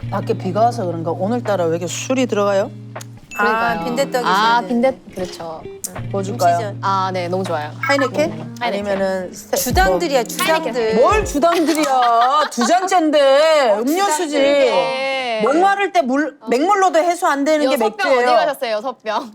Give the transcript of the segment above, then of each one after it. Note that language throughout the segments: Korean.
밖에 비가 와서 그런가 오늘따라 왜 이렇게 술이 들어가요? 그러니까요. 빈대떡이 빈대 그렇죠. 뭐 줄까요? 김치전. 네 너무 좋아요. 하이네켄? 아니면은 주당들이야 주당들. 뭘 주당들이야. 두 잔째인데 음료수지. 네. 목마를 때 맹물로도 해소 안 되는 게 6병 맥주예요. 어디 가셨어요? 6병.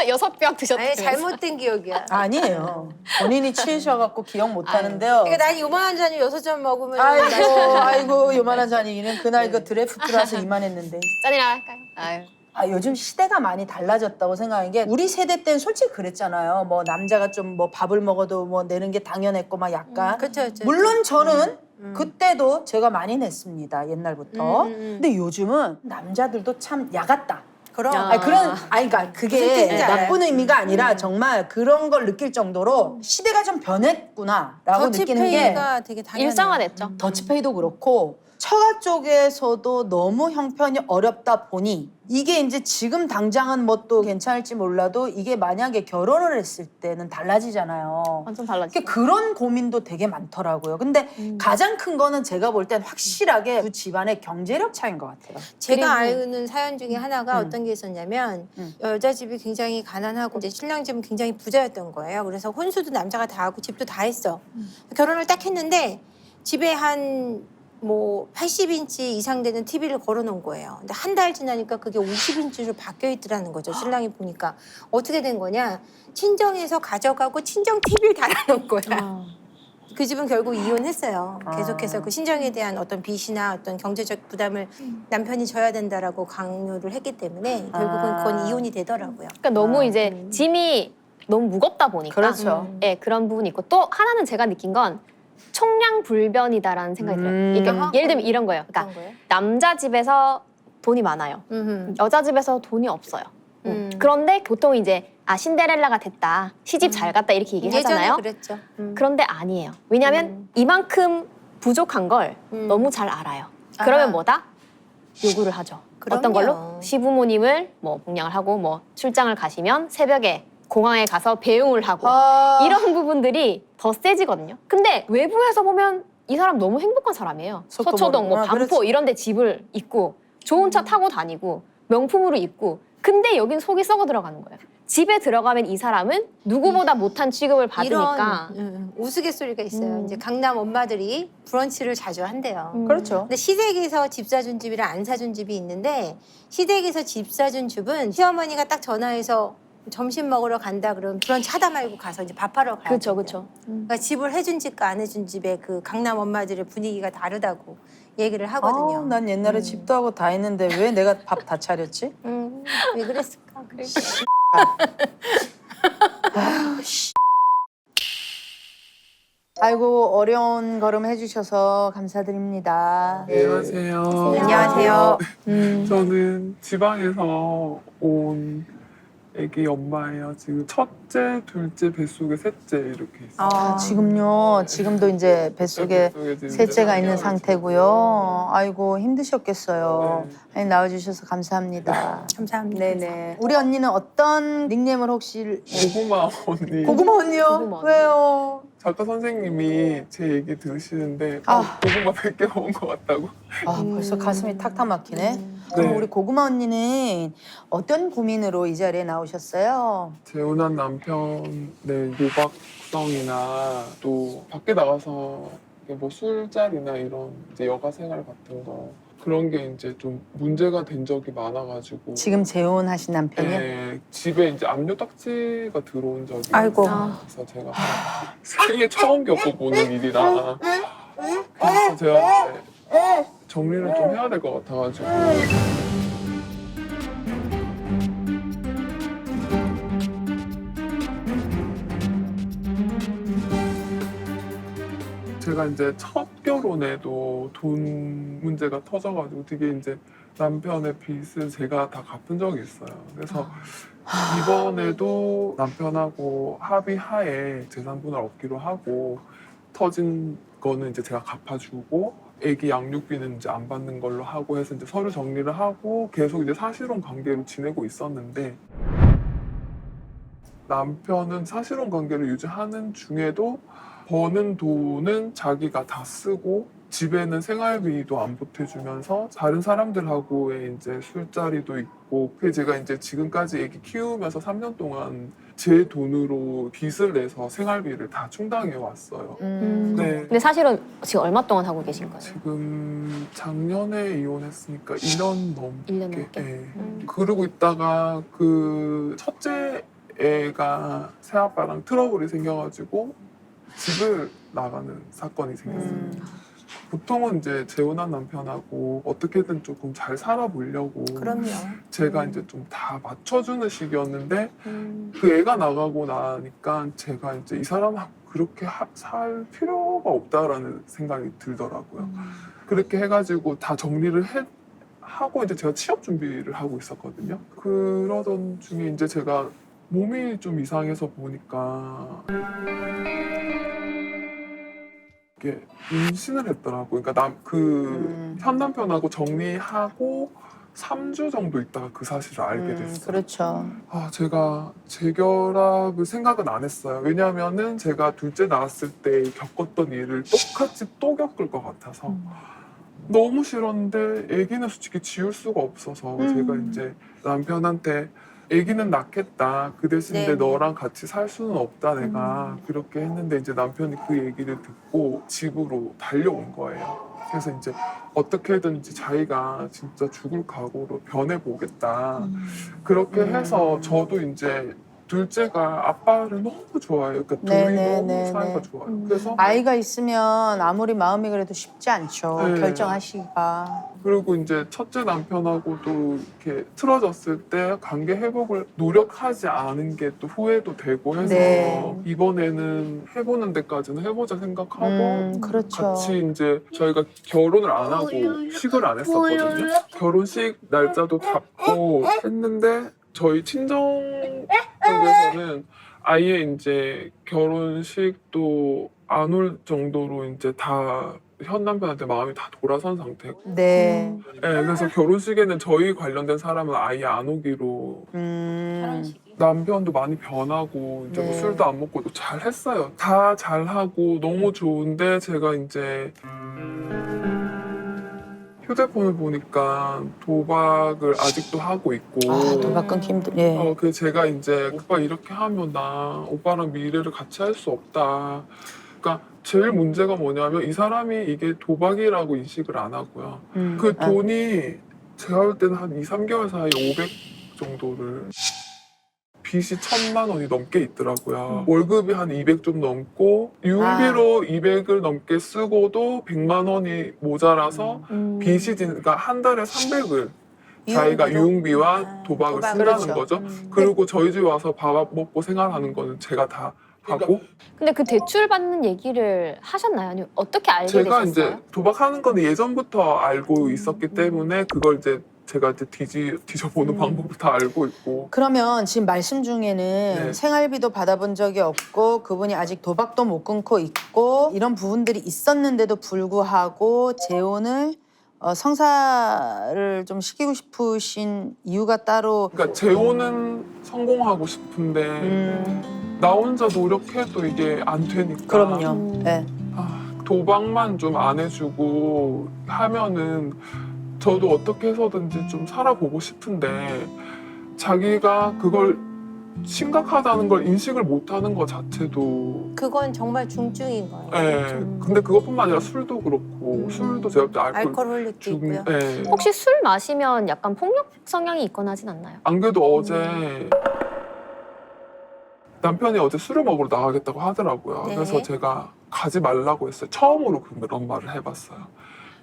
6병 드셨대요. 아니 잘못된 기억이야. 아니에요. 본인이 취하셔갖고 기억 못 하는데요. 그러니까 난 요만한 잔이 6잔 먹으면 아이고 요만한 잔이는 그날 그 드래프트라서 이만했는데. 짠이나 할까요? 아유. 요즘 시대가 많이 달라졌다고 생각하는 게 우리 세대 때는 솔직히 그랬잖아요. 뭐 남자가 좀 뭐 밥을 먹어도 뭐 내는 게 당연했고 막 약간. 그렇죠. 물론 저는 그때도 제가 많이 냈습니다. 옛날부터. 음. 근데 요즘은 남자들도 참 야같다. 그럼 그러니까 무슨 그게 뜻인지 알아요? 나쁜 의미가 아니라 정말 그런 걸 느낄 정도로 시대가 좀 변했구나라고 느끼는 게 더치페이가 되게 당연해. 일상화됐죠. 더치페이도 그렇고 처가 쪽에서도 너무 형편이 어렵다 보니 이게 이제 지금 당장은 뭐 또 괜찮을지 몰라도 이게 만약에 결혼을 했을 때는 달라지잖아요. 완전 달라지죠. 그런 고민도 되게 많더라고요. 근데 가장 큰 거는 제가 볼 땐 확실하게 두 집안의 경제력 차이인 것 같아요. 제가 그리고- 아는 사연 중에 하나가 어떤 게 있었냐면 여자 집이 굉장히 가난하고 이제 신랑 집은 굉장히 부자였던 거예요. 그래서 혼수도 남자가 다 하고 집도 다 했어. 결혼을 딱 했는데 집에 한 뭐 80인치 이상 되는 TV를 걸어놓은 거예요. 근데 한 달 지나니까 그게 50인치로 바뀌어 있더라는 거죠. 신랑이 보니까 어떻게 된 거냐? 친정에서 가져가고 친정 TV를 달아놓은 거야. 그 집은 결국 이혼했어요. 계속해서 그 신정에 대한 어떤 빚이나 어떤 경제적 부담을 남편이 져야 된다라고 강요를 했기 때문에 결국은 그건 이혼이 되더라고요. 그러니까 너무 이제 짐이 너무 무겁다 보니까. 그렇죠. 네, 그런 부분이 있고 또 하나는 제가 느낀 건 총량불변이다라는 생각이 들어요. 이게 아하. 예를 들면 이런 거예요. 그러니까 어떤 거예요? 남자 집에서 돈이 많아요. 여자 집에서 돈이 없어요. 그런데 보통 이제 신데렐라가 됐다, 시집 잘 갔다 이렇게 얘기를 예전에 하잖아요. 그랬죠. 그런데 아니에요. 왜냐하면 이만큼 부족한 걸 너무 잘 알아요. 그러면 아하. 뭐다? 요구를 하죠. 어떤 그럼요. 걸로? 시부모님을 뭐 복양을 하고 뭐 출장을 가시면 새벽에 공항에 가서 배웅을 하고 이런 부분들이 더 세지거든요. 근데 외부에서 보면 이 사람 너무 행복한 사람이에요. 속도 서초동, 뭐 모르는- 반포 그렇지. 이런 데 집을 있고 좋은 차 타고 다니고 명품으로 입고 근데 여긴 속이 썩어 들어가는 거예요. 집에 들어가면 이 사람은 누구보다 못한 취급을 받으니까 이런 우스갯소리가 있어요. 이제 강남 엄마들이 브런치를 자주 한대요. 그렇죠. 근데 시댁에서 집 사준 집이랑 안 사준 집이 있는데 시댁에서 집 사준 집은 시어머니가 딱 전화해서 점심 먹으러 간다 그러면 브런치 하다 말고 가서 이제 밥하러 가야 그렇죠, 된대요. 그렇죠. 그러니까 집을 해준 집과 안 해준 집의 그 강남 엄마들의 분위기가 다르다고 얘기를 하거든요. 난 옛날에 집도 하고 다 했는데 왜 내가 밥 다 차렸지? 왜 그랬을까? 아이고 어려운 걸음 해주셔서 감사드립니다. 안녕하세요. 안녕하세요. 저는 지방에서 온 애기 엄마예요. 지금 첫째, 둘째, 뱃속에 셋째 이렇게 있어요. 지금요. 지금도 이제 뱃속에 뱃속에 지금 셋째가 있는 셋째가 상태고요. 아이고 힘드셨겠어요. 네. 아니, 나와주셔서 감사합니다. 감사합니다. 네네. 우리 언니는 어떤 닉네임을 혹시 고구마 언니. 고구마 언니요? 고구마 언니. 왜요? 작가 선생님이 제 얘기 들으시는데 아. 고구마 100개 먹은 것 같다고. 벌써 가슴이 탁탁 막히네. 그럼 네. 우리 고구마 언니는 어떤 고민으로 이 자리에 나오셨어요? 재혼한 남편의 유박성이나 또 밖에 나가서 뭐 술자리나 이런 이제 여가 생활 같은 거 그런 게 이제 좀 문제가 된 적이 많아가지고 지금 재혼하신 남편이요? 네, 집에 이제 압류딱지가 들어온 적이 아이고. 있어서 제가 생애 처음 겪어보는 일이라 그래서 제가 이제 정리를 좀 해야 될 것 같아가지고 제가 이제 첫 결혼에도 돈 문제가 터져가지고 되게 이제 남편의 빚을 제가 다 갚은 적이 있어요. 그래서 이번에도 남편하고 합의하에 재산분할 얻기로 하고 터진 거는 이제 제가 갚아주고 애기 양육비는 이제 안 받는 걸로 하고 해서 이제 서류 정리를 하고 계속 이제 사실혼 관계로 지내고 있었는데 남편은 사실혼 관계를 유지하는 중에도 버는 돈은 자기가 다 쓰고 집에는 생활비도 안 보태주면서 다른 사람들하고의 이제 술자리도 있고, 그 제가 이제 지금까지 애기 키우면서 3년 동안 제 돈으로 빚을 내서 생활비를 다 충당해 왔어요. 네. 근데 사실은 지금 얼마 동안 하고 계신 거죠? 지금 작년에 이혼했으니까 1년 넘게. 1년 넘게? 예. 그러고 있다가 그 첫째 애가 새아빠랑 트러블이 생겨가지고 집을 나가는 사건이 생겼어요. 보통은 이제 재혼한 남편하고 어떻게든 조금 잘 살아보려고 그럼요. 제가 이제 좀 다 맞춰주는 시기였는데 그 애가 나가고 나니까 제가 이제 이 사람하고 그렇게 살 필요가 없다라는 생각이 들더라고요. 그렇게 해가지고 다 정리를 하고 이제 제가 취업 준비를 하고 있었거든요. 그러던 중에 이제 제가 몸이 좀 이상해서 보니까 이게 임신을 했더라고요. 그러니까 현 남편하고 정리하고 3주 정도 있다가 그 사실을 알게 됐어요. 그렇죠. 제가 재결합을 생각은 안 했어요. 왜냐하면은 제가 둘째 낳았을 때 겪었던 일을 똑같이 또 겪을 것 같아서 너무 싫었는데 아기는 솔직히 지울 수가 없어서 제가 이제 남편한테 아기는 낳겠다. 그 대신에 네네. 너랑 같이 살 수는 없다 내가 그렇게 했는데 이제 남편이 그 얘기를 듣고 집으로 달려온 거예요. 그래서 이제 어떻게든지 자기가 진짜 죽을 각오로 변해보겠다. 그렇게 해서 저도 이제 둘째가 아빠를 너무 좋아해요. 그러니까 둘이 너무 사이가 좋아요. 그래서 아이가 있으면 아무리 마음이 그래도 쉽지 않죠. 네. 결정하시기가. 그리고 이제 첫째 남편하고도 이렇게 틀어졌을 때 관계 회복을 노력하지 않은 게 또 후회도 되고 해서 네. 이번에는 해보는 데까지는 해보자 생각하고 그렇죠. 같이 이제 저희가 결혼을 안 하고 식을 안 했었거든요. 결혼식 날짜도 잡고 했는데 저희 친정 쪽에서는 아예 이제 결혼식도 안 올 정도로 이제 다 현 남편한테 마음이 다 돌아선 상태고. 네. 네, 그래서 결혼식에는 저희 관련된 사람은 아예 안 오기로. 남편도 많이 변하고 이제 뭐 네. 술도 안 먹고 잘 했어요. 다 잘하고 너무 좋은데 제가 이제 휴대폰을 보니까 도박을 아직도 하고 있고. 도박 끊기 힘들. 예. 그 제가 이제 오빠 이렇게 하면 나 오빠랑 미래를 같이 할 수 없다. 그러니까 제일 문제가 뭐냐면 이 사람이 이게 도박이라고 인식을 안 하고요. 그 돈이 제가 볼 때는 한 2, 3개월 사이에 500 정도를 빚이 1,000만 원이 넘게 있더라고요. 월급이 한 200 좀 넘고 유흥비로 200을 넘게 쓰고도 100만 원이 모자라서 빚이 그러니까 한 달에 300을 자기가 유흥비와 도박을 쓴다는 그렇죠. 거죠. 그리고 저희 집 와서 밥 먹고 생활하는 거는 제가 다 하고. 근데 그 대출 받는 얘기를 하셨나요? 아니면 어떻게 알게 제가 되셨어요? 이제 도박하는 거는 예전부터 알고 있었기 때문에 그걸 이제 제가 이제 뒤져보는 방법을 다 알고 있고. 그러면 지금 말씀 중에는 네. 생활비도 받아본 적이 없고 그분이 아직 도박도 못 끊고 있고 이런 부분들이 있었는데도 불구하고 재혼을 성사를 좀 시키고 싶으신 이유가 따로. 그러니까 재혼은 성공하고 싶은데 나 혼자 노력해도 이게 안 되니까. 그럼요. 네. 도박만 좀 안 해주고 하면은 저도 어떻게 해서든지 좀 살아보고 싶은데 자기가 그걸 심각하다는 걸 인식을 못하는 것 자체도. 그건 정말 중증인 거예요. 예. 근데 그것뿐만 아니라 술도 그렇고 술도 제가 볼때 알코올릭도 있고요. 예. 혹시 술 마시면 약간 폭력 성향이 있거나 하진 않나요? 안 그래도 어제 남편이 어제 술을 먹으러 나가겠다고 하더라고요. 네. 그래서 제가 가지 말라고 했어요. 처음으로 그런 말을 해봤어요.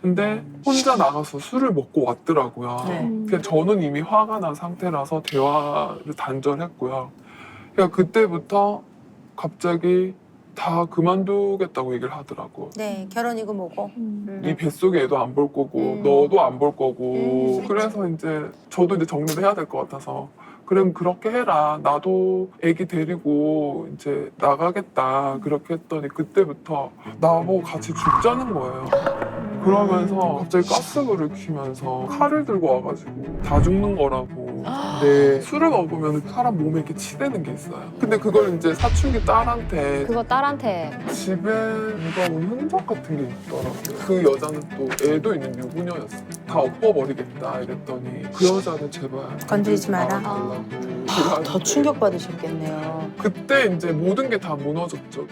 근데 혼자 나가서 술을 먹고 왔더라고요. 네. 그러니까 저는 이미 화가 난 상태라서 대화를 단절했고요. 그러니까 그때부터 갑자기 다 그만두겠다고 얘기를 하더라고. 네, 결혼이고 뭐고. 네 뱃속에 애도 안 볼 거고 너도 안 볼 거고 그래서 이제 저도 이제 정리를 해야 될 것 같아서 그럼 그렇게 해라 나도 애기 데리고 이제 나가겠다 그렇게 했더니 그때부터 나보고 같이 죽자는 거예요. 그러면서 갑자기 가스불을 켜면서 칼을 들고 와가지고 다 죽는 거라고. 근데 술을 먹으면 사람 몸에 이렇게 치대는 게 있어요. 근데 그걸 이제 사춘기 딸한테 그거 딸한테 집에 누가 온 흔적 같은 게 있더라고요. 그 여자는 또 애도 있는 유부녀였어요. 다 엎어버리겠다 이랬더니 그 여자는 제발 건드리지 마라. 말아달라고. 더 충격받으셨겠네요. 그때 이제 모든 게 다 무너졌죠.